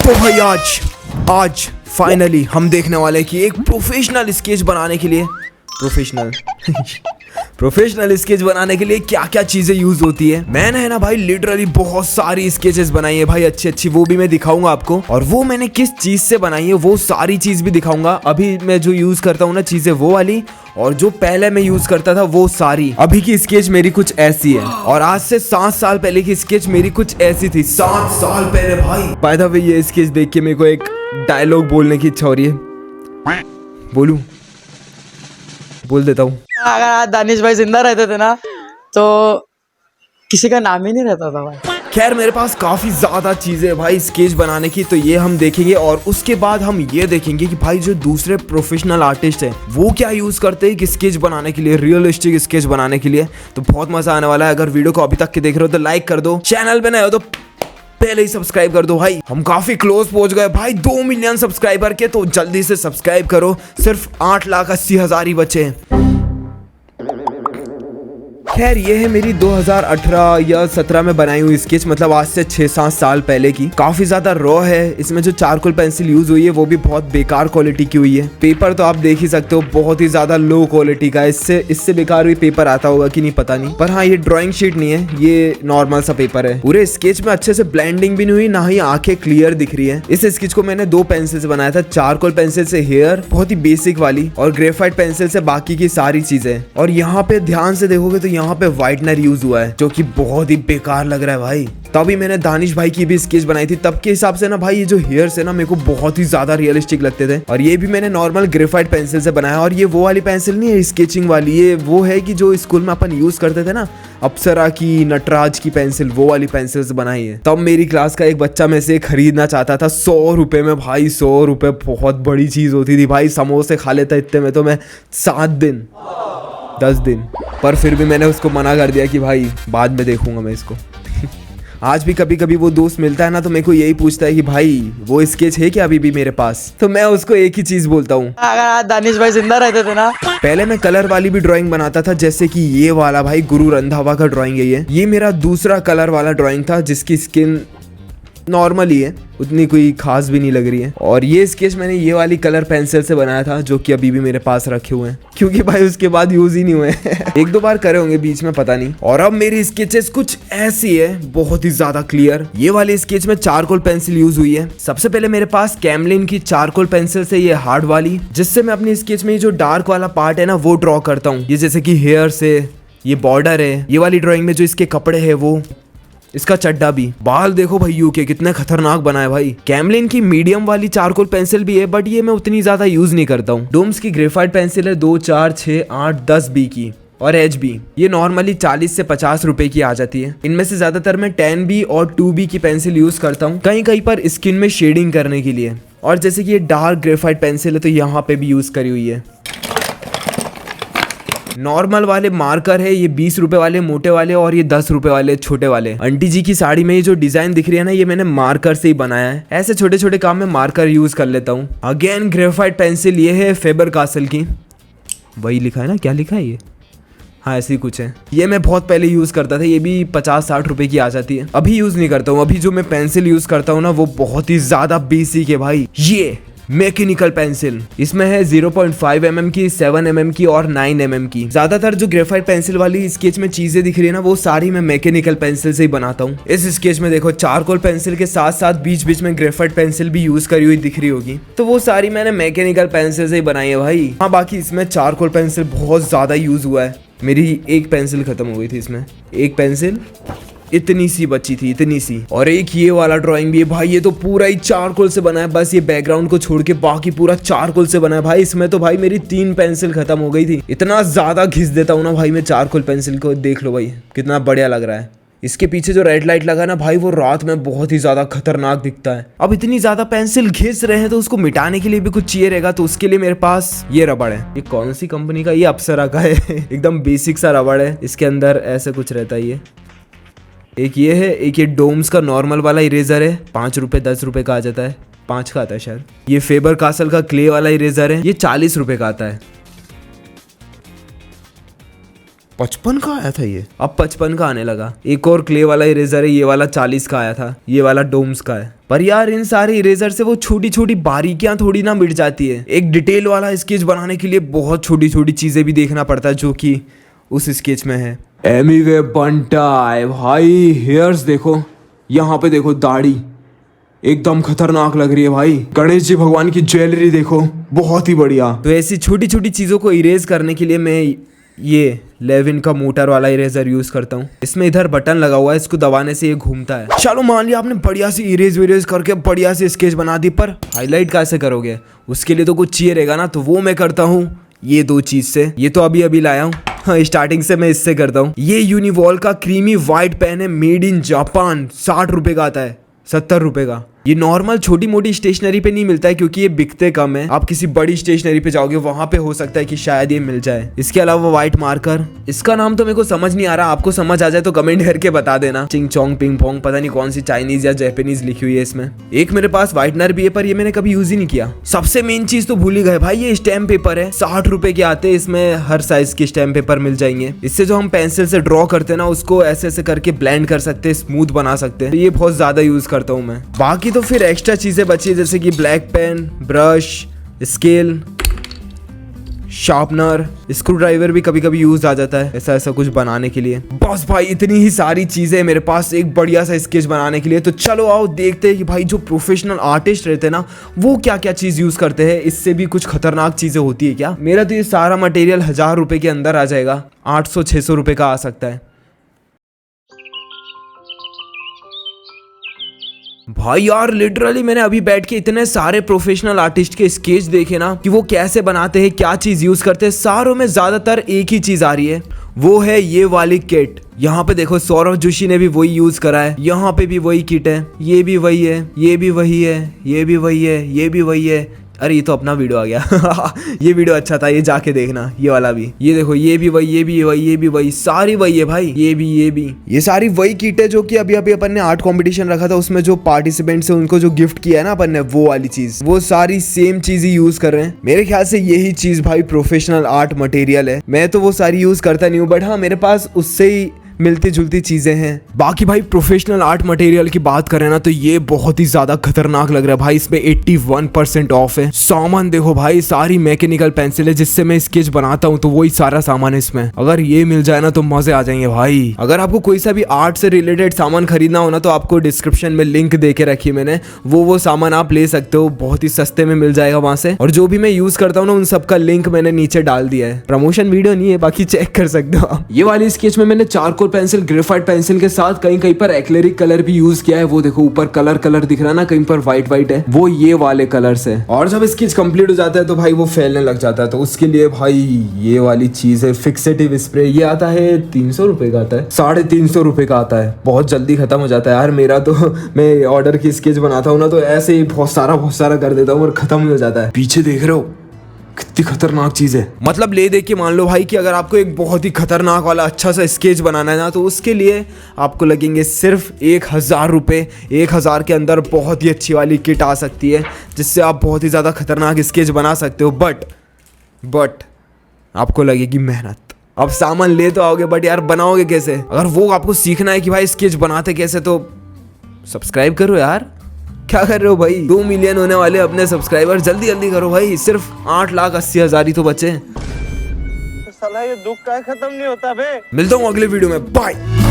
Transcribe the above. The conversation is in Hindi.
तो भाई आज फाइनली हम देखने वाले हैं कि एक प्रोफेशनल स्केच बनाने के लिए प्रोफेशनल स्केच बनाने के लिए क्या क्या चीजें यूज होती है। मैंने है ना भाई लिटरली बहुत सारी स्केचेस बनाई है भाई, अच्छी अच्छी, वो भी मैं दिखाऊंगा आपको। और वो मैंने किस चीज से बनाई है वो सारी चीज भी दिखाऊंगा। अभी मैं जो यूज करता हूँ ना चीजें वो वाली, और जो पहले मैं यूज करता था वो सारी। अभी की स्केच मेरी कुछ ऐसी है और आज से 7 साल पहले की स्केच मेरी कुछ ऐसी थी। 7 साल पहले भाई। बाय द वे ये स्केच देख के मेरे को एक डायलॉग बोलने की इच्छा हो रही है। बोल देता हूँ। अगर आज दानिश भाई जिंदा रहते थे ना तो किसी का नाम ही नहीं रहता था भाई। खैर मेरे पास काफी ज्यादा चीजें है भाई स्केच बनाने की, तो ये हम देखेंगे। और उसके बाद हम ये देखेंगे कि भाई जो दूसरे प्रोफेशनल आर्टिस्ट हैं वो क्या यूज करते हैं स्केच बनाने के लिए, रियलिस्टिक स्केच बनाने के लिए। तो बहुत मजा आने वाला है। अगर वीडियो को अभी तक के देख रहे हो तो लाइक कर दो, चैनल पे नए हो तो पहले ही सब्सक्राइब कर दो भाई। हम काफी क्लोज पहुंच गए भाई 2 मिलियन सब्सक्राइबर के, तो जल्दी से सब्सक्राइब करो। सिर्फ 8,80,000 ही बचे हैं। खैर ये है मेरी 2018 या 17 में बनाई हुई स्केच, मतलब आज से 6-7 साल पहले की। काफी ज्यादा रॉ है। इसमें जो चारकोल पेंसिल यूज हुई है वो भी बहुत बेकार क्वालिटी की हुई है। पेपर तो आप देख ही सकते हो बहुत ही ज्यादा लो क्वालिटी का। इससे बेकार भी पेपर आता होगा कि नहीं पता नहीं, पर हाँ ये ड्राइंग शीट नहीं है, ये नॉर्मल सा पेपर है। पूरे स्केच में अच्छे से ब्लेंडिंग भी नहीं हुई, ना ही आंखें क्लियर दिख रही है। इस स्केच को मैंने 2 पेंसिल से बनाया था। चारकोल पेंसिल से हेयर बहुत ही बेसिक वाली, और ग्रेफाइट पेंसिल से बाकी की सारी चीजें। और यहाँ पे ध्यान से देखोगे तो यहाँ पे व्हाइटनर यूज हुआ है जो कि बहुत ही बेकार लग रहा है भाई। तभी मैंने दानिश भाई की भी स्केच बनाई थी। तब के हिसाब से ना भाई ये जो हेयर्स है ना मेरे को बहुत ही ज्यादा रियलिस्टिक लगते थे। और ये भी मैंने नॉर्मल ग्रेफाइट पेंसिल से बनाया। और ये वो वाली पेंसिल नहीं है स्केचिंग वाली, ये वो है कि जो स्कूल में अपन यूज करते थे ना, अप्सरा की, नटराज की पेंसिल, वो वाली पेंसिल से बनाई है। तब मेरी क्लास का एक बच्चा में से खरीदना चाहता था 100 रुपए में। भाई 100 रुपए बहुत बड़ी चीज होती थी भाई। समोसे खा लेता इतने में तो मैं 7 दिन 10 दिन। पर फिर भी मैंने उसको मना कर दिया कि भाई बाद में देखूंगा मैं इसको। आज भी कभी कभी वो दोस्त मिलता है ना तो मेरे को यही पूछता है कि भाई वो स्केच है क्या अभी भी मेरे पास, तो मैं उसको एक ही चीज बोलता हूँ, अगर आज दानिश भाई जिंदा रहते थे ना। पहले मैं कलर वाली भी ड्राइंग बनाता था, जैसे कि ये वाला भाई गुरु रंधावा का ड्राइंग है। ये मेरा दूसरा कलर वाला ड्राइंग था जिसकी स्किन नॉर्मल ही है, उतनी कोई खास भी नहीं लग रही है। और ये स्केच मैंने ये वाली कलर पेंसिल से बनाया था जो कि अभी भी मेरे पास रखे हुए हैं, क्योंकि भाई उसके बाद यूज ही नहीं हुए। 1-2 बार करे होंगे बीच में, पता नहीं। और अब मेरी स्केचेस कुछ ऐसी है, बहुत ही ज्यादा क्लियर। ये वाली स्केच में चारकोल पेंसिल यूज हुई है। सबसे पहले मेरे पास कैमलिन की चारकोल पेंसिल से ये हार्ड वाली, जिससे मैं अपनी स्केच में जो डार्क वाला पार्ट है ना वो ड्रॉ करता हूँ। ये जैसे कि हेयर से ये बॉर्डर है, ये वाली ड्रॉइंग में जो इसके कपड़े है वो, इसका चड्डा भी। बाल देखो भाई यू के कितने खतरनाक बनाए भाई। कैमलिन की मीडियम वाली चारकोल पेंसिल भी है, बट ये मैं उतनी ज्यादा यूज नहीं करता हूँ। डोम्स की ग्रेफाइट पेंसिल है 2, 4, 6, 8, 10 बी की, और एच बी। ये नॉर्मली 40 से 50 रुपए की आ जाती है। इनमें से ज्यादातर मैं 10 बी और 2 बी की पेंसिल यूज करता हूँ, कहीं कहीं पर स्किन में शेडिंग करने के लिए। और जैसे कि ये डार्क ग्रेफाइट पेंसिल है तो यहाँ पे भी यूज करी हुई है। नॉर्मल वाले मार्कर है ये 20 रुपए वाले मोटे वाले, और ये 10 रुपए वाले छोटे वाले। आंटी जी की साड़ी में ये जो डिजाइन दिख रही है ना, ये मैंने मार्कर से ही बनाया है। ऐसे छोटे छोटे काम में मार्कर यूज कर लेता हूँ। अगेन ग्रेफाइट पेंसिल, ये है फेबर कासल की, वही लिखा है ना, क्या लिखा है ये, हाँ ऐसे ही कुछ है। ये मैं बहुत पहले यूज करता था, ये भी 50-60 रुपए की आ जाती है। अभी यूज नहीं करता हूँ। अभी जो मैं पेंसिल यूज करता हूँ ना वो बहुत ही ज्यादा बेसिक है भाई। ये मैकेनिकल पेंसिल, इसमें है 0.5 mm की, 7 mm की और 9 mm की। ज्यादातर जो ग्रेफाइट पेंसिल वाली स्केच में चीजें दिख रही है ना वो सारी मैं मैकेनिकल पेंसिल से ही बनाता हूँ। इस स्केच में देखो चारकोल पेंसिल के साथ साथ बीच बीच में ग्रेफाइट पेंसिल भी यूज करी हुई दिख रही होगी, तो वो सारी मैंने मैकेनिकल पेंसिल से ही बनाई है भाई। हाँ बाकी इसमें चारकोल पेंसिल बहुत ज्यादा यूज हुआ है। मेरी एक पेंसिल खत्म हो गई थी इसमें, एक पेंसिल इतनी सी बची थी, इतनी सी। और एक ये वाला ड्राइंग भी है भाई, ये तो पूरा ही चारकोल से बना है, बस ये बैकग्राउंड को छोड़ के बाकी पूरा चारकोल से बना है भाई। इसमें तो भाई मेरी 3 पेंसिल खत्म हो गई थी। इतना ज्यादा घिस देता हूँ ना भाई मैं चारकोल पेंसिल को, देख लो भाई कितना बढ़िया लग रहा है। इसके पीछे जो रेड लाइट लगा ना भाई वो रात में बहुत ही ज्यादा खतरनाक दिखता है। अब इतनी ज्यादा पेंसिल घिस रहे हैं तो उसको मिटाने के लिए भी कुछ चाहिए रहेगा, तो उसके लिए मेरे पास ये रबड़ है। ये कौन सी कंपनी का, ये अप्सरा का है। एकदम बेसिक सा रबड़ है। इसके अंदर ऐसे कुछ रहता है। ये एक ये है, एक ये डोम्स का नॉर्मल वाला इरेजर है, 5 रुपए 10 रुपए का आ जाता है, 5 का आता है शायद। ये फेबर कासल का क्ले वाला इरेजर है, ये 40 रुपए का आता है। 55 का आया था ये, अब 55 का आने लगा। एक और क्ले वाला इरेजर है, ये वाला 40 का आया था, ये वाला डोम्स का है। पर यार इन सारे इरेजर से वो छोटी छोटी बारीकियां थोड़ी ना मिट जाती है। एक डिटेल वाला स्केच बनाने के लिए बहुत छोटी छोटी चीजें भी देखना पड़ता है जो कि उस स्केच में है। एमीवे बंटा है भाई। हेयर्स देखो, यहाँ पे देखो दाढ़ी एकदम खतरनाक लग रही है भाई। गणेश जी भगवान की ज्वेलरी देखो, बहुत ही बढ़िया। तो ऐसी छोटी छोटी चीजों को इरेज करने के लिए मैं ये लेविन का मोटर वाला इरेजर यूज करता हूँ। इसमें इधर बटन लगा हुआ है, इसको दबाने से ये घूमता है। चलो मान लिया आपने बढ़िया सी इरेज विरेज करके बढ़िया सी स्केच बना दी, पर हाईलाइट कैसे करोगे? उसके लिए तो कुछ चाहिए रहेगा ना, तो वो मैं करता हूँ ये दो चीज से। ये तो अभी लाया हूँ, हाँ, स्टार्टिंग से मैं इससे करता हूँ। ये यूनिवॉल का क्रीमी व्हाइट पेन है, मेड इन जापान। 60 रुपए का आता है, 70 रुपए का। ये नॉर्मल छोटी मोटी स्टेशनरी पे नहीं मिलता है क्योंकि ये बिकते कम है। आप किसी बड़ी स्टेशनरी पे जाओगे वहां पे हो सकता है कि शायद ये मिल जाए। इसके अलावा व्हाइट मार्कर, इसका नाम तो मेरे को समझ नहीं आ रहा, आपको समझ आ जाए तो कमेंट करके बता देना। चिंग चोंग पिंग पोंग, पता नहीं कौन सी चाइनीज या जापानीज लिखी हुई है इसमें। एक मेरे पास व्हाइटनर भी है, पर ये मैंने कभी यूज ही नहीं किया। सबसे मेन चीज तो भूल ही गए भाई, ये स्टैम्प पेपर है। 60 रुपए के आते हैं, इसमें हर साइज के स्टैम्प पेपर मिल जाएंगे। इससे जो हम पेंसिल से ड्रॉ करते हैं ना, उसको ऐसे ऐसे करके ब्लेंड कर सकते हैं, स्मूथ बना सकते हैं। तो ये बहुत ज्यादा यूज करता हूँ मैं। बाकी तो फिर एक्स्ट्रा चीजें बची है, जैसे कि black pen, brush, scale, sharpener, screw driver भी कभी कभी यूज आ जाता है ऐसा ऐसा कुछ बनाने के लिए। बस भाई इतनी ही सारी चीजें मेरे पास एक बढ़िया सा स्केच बनाने के लिए। तो चलो आओ देखते हैं कि भाई जो प्रोफेशनल आर्टिस्ट रहते हैं ना, वो क्या क्या चीज यूज करते हैं। इससे भी कुछ खतरनाक चीजें होती है क्या? मेरा तो ये सारा मटेरियल 1000 रुपए के अंदर आ जाएगा, 800-600 रुपए का आ सकता है। भाई यार लिटरली मैंने अभी बैठ के इतने सारे प्रोफेशनल आर्टिस्ट के स्केच देखे ना कि वो कैसे बनाते हैं, क्या चीज यूज करते हैं। सारों में ज्यादातर एक ही चीज आ रही है, वो है ये वाली किट। यहाँ पे देखो सौरभ जोशी ने भी वही यूज करा है, यहाँ पे भी वही किट है, ये भी वही है, ये भी वही है, ये भी वही है, ये भी वही है। अरे ये तो अपना वीडियो आ गया ये वीडियो अच्छा था, ये जाके देखना। ये वाला भी, ये देखो, ये भी वही, ये भी वही, ये भी वही, सारी वही है भाई। ये भी ये सारी वही किट है जो कि अभी अपन ने आर्ट कंपटीशन रखा था, उसमें जो पार्टिसिपेंट्स है उनको जो गिफ्ट किया है ना अपन ने, वो वाली चीज, वो सारी सेम चीज ही यूज कर रहे हैं। मेरे ख्याल से यही चीज भाई प्रोफेशनल आर्ट मटेरियल है। मैं तो वो सारी यूज करता नहीं हूँ, बट हाँ मेरे पास उससे ही मिलती जुलती चीजें हैं। बाकी भाई प्रोफेशनल आर्ट मटेरियल की बात करें ना, तो ये बहुत ही ज्यादा खतरनाक लग रहा है भाई। इसमें 81% ऑफ है। सामान देखो भाई, सारी मैकेनिकल पेंसिल है जिससे मैं स्केच बनाता हूँ, तो वही सारा सामान है इसमें। अगर ये मिल जाए ना तो मजे आ जाएंगे भाई। अगर आपको कोई सा भी आर्ट से रिलेटेड सामान खरीदना हो ना, तो आपको डिस्क्रिप्शन में लिंक दे के रखी मैंने, वो सामान आप ले सकते हो, बहुत ही सस्ते में मिल जाएगा वहां से। और जो भी मैं यूज करता हूँ ना, उन सबका लिंक मैंने नीचे डाल दिया है। प्रमोशन वीडियो नहीं है, बाकी चेक कर सकते हो। ये वाली स्केच में मैंने चारकोल पेंसिल, ग्रेफाइट पेंसिल के साथ कहीं पर एक्रेलिक कलर भी यूज किया है। वो देखो ऊपर कलर दिख रहा है ना, कहीं पर व्हाइट है, वो ये वाले कलर्स है। और जब स्केच कंप्लीट हो जाता है तो भाई वो फैलने लग जाता है, तो उसके लिए भाई ये वाली चीज है, फिक्सेटिव स्प्रे। ये आता है 300 रुपए का, आता है 350 रुपए का आता है। बहुत जल्दी खत्म हो जाता है यार मेरा तो। मैं ऑर्डर की स्केच बनाता हूँ ना, तो ऐसे ही बहुत सारा कर देता हूँ और खत्म हो जाता है। पीछे देख रहे हो कितनी खतरनाक चीज है। मतलब ले देख के मान लो भाई कि अगर आपको एक बहुत ही खतरनाक वाला अच्छा सा स्केच बनाना है ना, तो उसके लिए आपको लगेंगे सिर्फ 1000 रुपए। 1000 के अंदर बहुत ही अच्छी वाली किट आ सकती है, जिससे आप बहुत ही ज्यादा खतरनाक स्केच बना सकते हो। बट आपको लगेगी मेहनत। अब सामान ले तो आओगे, बट यार बनाओगे कैसे? अगर वो आपको सीखना है कि भाई स्केच बनाते कैसे, तो सब्सक्राइब करो यार। क्या कर रहे हो भाई? 2 मिलियन होने वाले अपने सब्सक्राइबर, जल्दी करो भाई। सिर्फ 8,80,000 ही तो बचे। साला ये दुख का खत्म नहीं होता बे। मिलता हूँ अगले वीडियो में, बाय।